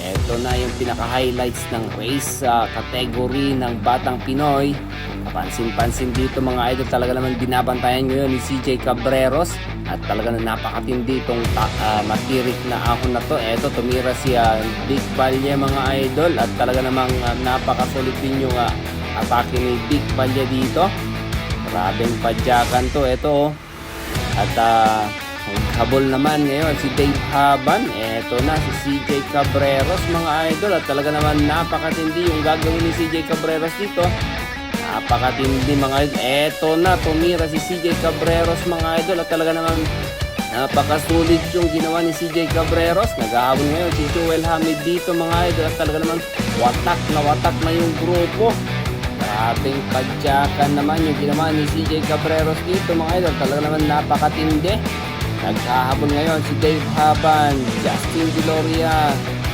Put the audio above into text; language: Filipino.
Ito na yung pinaka-highlights ng race sa category ng Batang Pinoy. Kapansin-pansin dito mga idol, talaga naman binabantayan ngayon ni CJ Cabreros at talaga na napakatindi itong matirik na ahon na to. Ito tumira si Big Balya mga idol at talaga namang napakasulit din yung atake ni Big Balya dito. Grabeng padyakan to. Ito at habol naman ngayon si Dave Haban. Eto na si CJ Cabreros mga idol at talaga naman napakatindi yung gagawin ni CJ Cabreros dito. Napakatindi mga idol. Eto na tumira si CJ Cabreros mga idol at talaga naman napakasulit yung ginawa ni CJ Cabreros. Naghahabol ngayon si Joel Hamid dito mga idol at talaga naman watak na yung grupo. Grabeng padyakan naman yung ginawa ni CJ Cabreros dito mga idol. Talaga naman napakatindi. Naghahabol ngayon si Dave Haban, Justin Deloria,